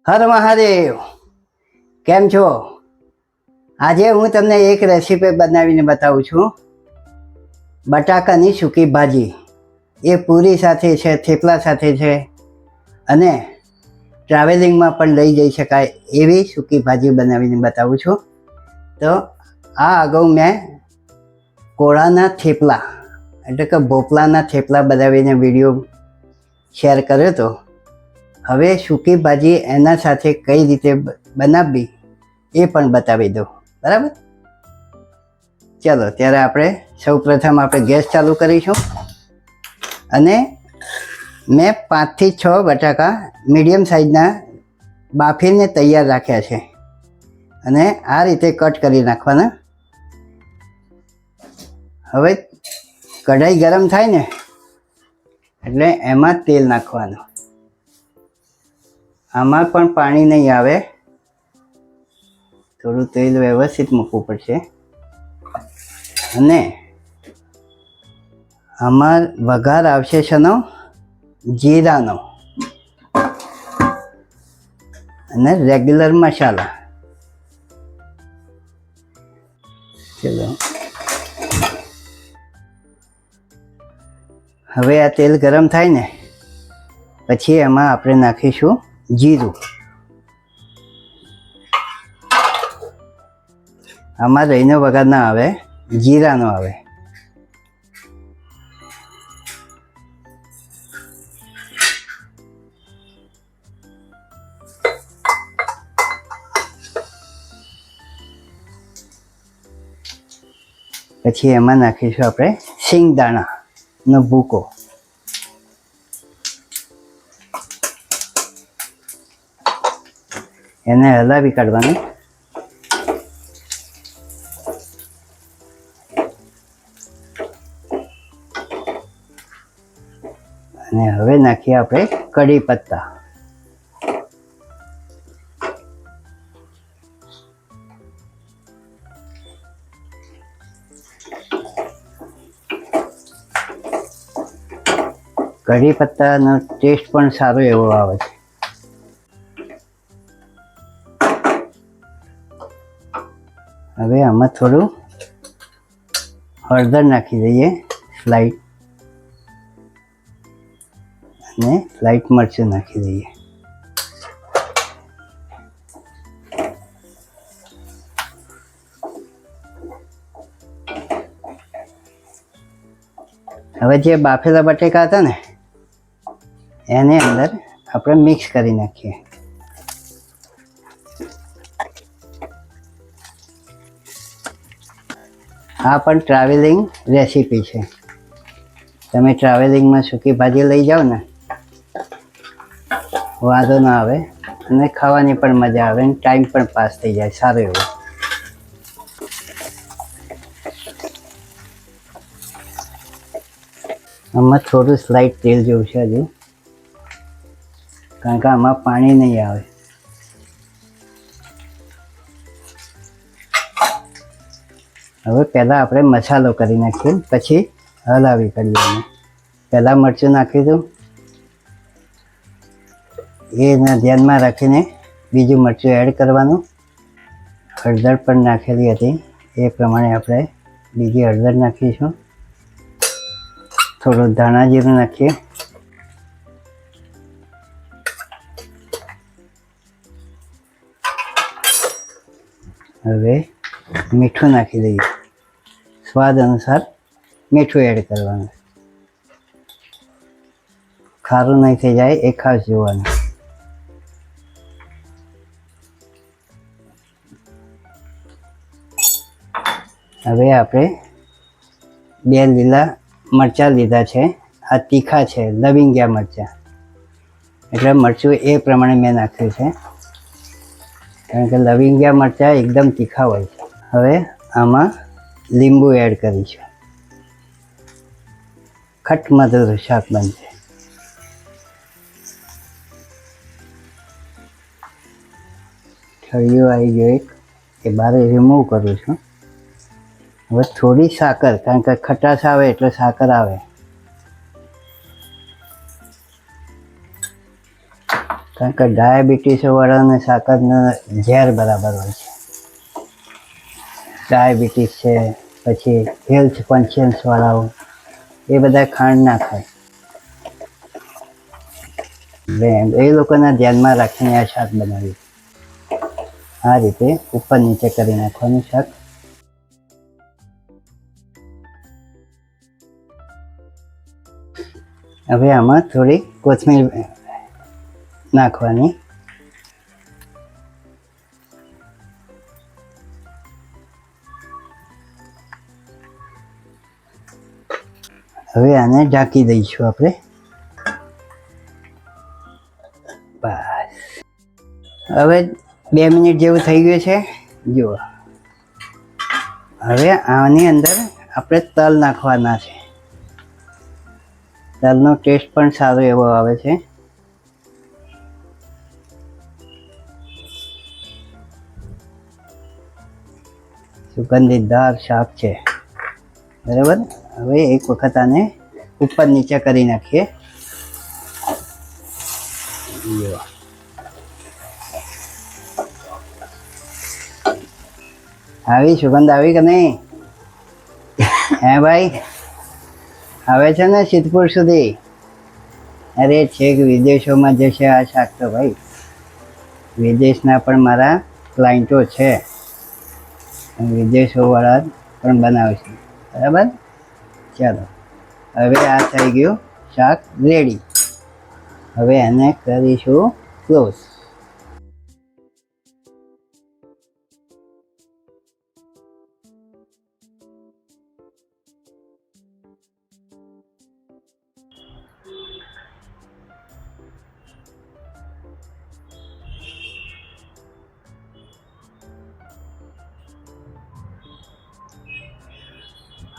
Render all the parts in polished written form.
હર મહાદેવ. કેમ છો? આજે હું તમને એક રેસીપી બનાવીને બતાવું છું. બટાકાની સૂકી ભાજી. એ પૂરી સાથે છે, થેપલા સાથે છે અને ટ્રાવેલિંગમાં પણ લઈ જઈ શકાય એવી સૂકી ભાજી બનાવીને બતાવું છું. તો આ અગાઉ મેં કોળાના થેપલા એટલે કે ભોપલાના થેપલા બનાવીને વિડીયો શેર કર્યો હતો. હવે સૂકી ભાજી એના સાથે કઈ રીતે બનાવવી એ પણ બતાવી દઉં. બરાબર? ચાલો ત્યારે આપણે સૌપ્રથમ આપણે ગેસ ચાલુ કરીશું અને મેં 5 થી 6 બટાકા મીડિયમ સાઇઝના બાફીને તૈયાર રાખ્યા છે અને આ રીતે કટ કરી નાખવાના. હવે કઢાઈ ગરમ થાય ને એટલે એમાં તેલ નાખવાનું. આમાં પણ પાણી નહીં આવે, થોડું તેલ વ્યવસ્થિત મૂકવું પડશે અને આમાં વઘાર આવશે શેનો? જીરાનો અને રેગ્યુલર મસાલા. ચલો હવે આ તેલ ગરમ થાય ને પછી એમાં આપણે નાખીશું જીરું. આમાં રઈનો વઘાર ના આવે, જીરાનો આવે. પછી એમાં નાખીશું આપણે સિંગદાણાનો ભૂકો. એને હલાવી કાઢવાનું. અને હવે નાખીએ આપણે કઢી પત્તા. કઢી પત્તાનો ટેસ્ટ પણ સારો એવો આવે છે. હવે આમાં થોડું હળદર નાખી દઈએ, સ્લાઈટ, અને સ્લાઈટ મરચું નાખી દઈએ. હવે જે બાફેલા બટેકા હતા ને એને અંદર આપણે મિક્સ કરી નાખીએ. આ પણ ટ્રાવેલિંગ રેસીપી છે. તમે ટ્રાવેલિંગમાં સૂકી ભાજી લઈ જાઓ ને, વાંધો ના આવે અને ખાવાની પણ મજા આવે અને ટાઈમ પણ પાસ થઈ જાય સારું એવું. આમાં થોડું સ્લાઇટ તેલ જેવું છે હજુ, કારણ કે આમાં પાણી નહીં આવે. હવે પહેલાં આપણે મસાલો કરી નાખીએ, પછી હલાવી કરીએ. પહેલાં મરચું નાખી દઉં, એના ધ્યાનમાં રાખીને બીજું મરચું એડ કરવાનું. હળદર પણ નાખેલી હતી એ પ્રમાણે આપણે બીજી હળદર નાખીશું. થોડું ધાણા જીરું નાખીએ. હવે મીઠું નાખી દઈએ, સ્વાદ અનુસાર મીઠું એડ કરવાનું. ખારું નહીં થઈ જાય એ ખાસ જોવાનું. હવે આપણે 2 લીલા મરચાં લીધા છે. આ તીખા છે, લવિંગિયા મરચાં, એટલે મરચું એ પ્રમાણે મેં નાખ્યું છે, કારણ કે લવિંગિયા મરચાં એકદમ તીખા હોય છે. હવે આમાં લીંબુ એડ કરીશું. ખટમધુર શાક બનશે. ઠળિયો આવી ગયો એક, એ બહાર રિમૂવ કરું છું. હવે થોડી સાકર, કારણ કે ખટાશ આવે એટલે સાકર આવે, કારણ કે ડાયાબિટીસવાળાને સાકરનો ઝેર બરાબર હોય છે. ડાયાબિટીસ છે, પછી હેલ્થ કોન્શિયસવાળાઓ એ બધા ખાંડ ના ખાય. એ લોકોના ધ્યાનમાં રાખીને આ શાક બનાવ્યું. આ રીતે ઉપર નીચે કરી નાખવાનું શાક. હવે આમાં થોડી કોથમીર નાખવાની. હવે આને ઢાંકી દઈશું આપણે. બસ હવે 2 મિનિટ જેવું થઈ ગયું છે. જુઓ, હવે આની અંદર આપણે તલ નાખવાના છે. તલનો ટેસ્ટ પણ સારો એવો આવે છે. સુગંધીદાર શાક છે, બરાબર. હવે એક વખત આને ઉપર નીચે કરી નાખીએ. આવી સુગંધ આવી કે નહીં? હે ભાઈ, આવે છે ને સિદ્ધપુર સુધી? અરે છેક વિદેશોમાં જશે આ શાક તો ભાઈ. વિદેશના પણ મારા ક્લાયન્ટો છે, વિદેશોવાળા પણ બનાવે છે, બરાબર. ચાલો, હવે આ થઈ ગયું શાક રેડી. હવે એને કરીશું ક્લોઝ.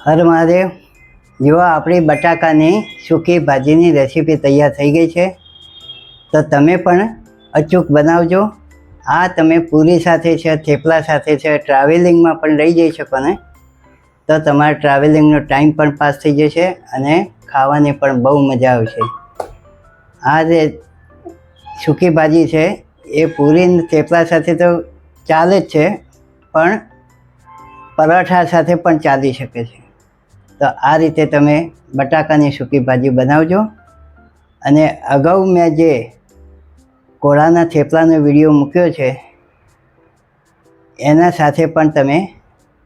હર મહાદેવ. જો આપણી બટાકાની સૂકી ભાજીની રેસીપી તૈયાર થઈ ગઈ છે, તો તમે પણ અચૂક બનાવજો. આ તમે પૂરી સાથે છે, થેપલા સાથે છે, ટ્રાવેલિંગમાં પણ લઈ જઈ શકો ને, તો તમારા ટ્રાવેલિંગનો ટાઈમ પણ પાસ થઈ જશે અને ખાવાની પણ બહુ મજા આવશે. આ જે સૂકી ભાજી છે એ પૂરી થેપલા સાથે તો ચાલે જ છે, પણ પરાઠા સાથે પણ ચાલી શકે છે. તો આ રીતે તમે બટાકાની સૂકી ભાજી બનાવજો. અને અગાઉ મેં જે કોળાના થેપલાનો વિડીયો મૂક્યો છે એના સાથે પણ તમે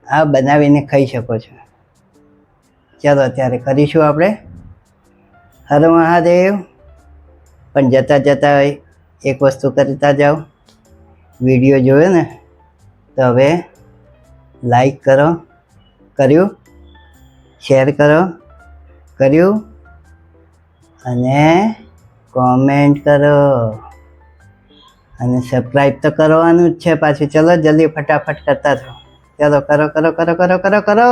આ બનાવીને ખાઈ શકો છો. ચાલો અત્યારે કરીશું આપણે. હર મહાદેવ. પણ જતાં જતાં એક વસ્તુ કરતા જાઓ. વિડીયો જોયો ને તો હવે લાઈક કરો, કર્યું? શેર કરો, કર્યું? અને કોમેન્ટ કરો, અને સબસ્ક્રાઈબ તો કરવાનું જ છે પાછું. ચલો જલ્દી ફટાફટ કરતા થો. ચલો કરો કરો કરો કરો કરો કરો.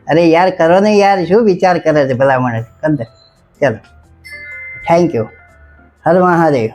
અરે યાર કરો ને યાર, શું વિચાર કરે છે ભલા માણસ? કરી દે. ચલો, થેન્ક યુ. હર મહાદેવ.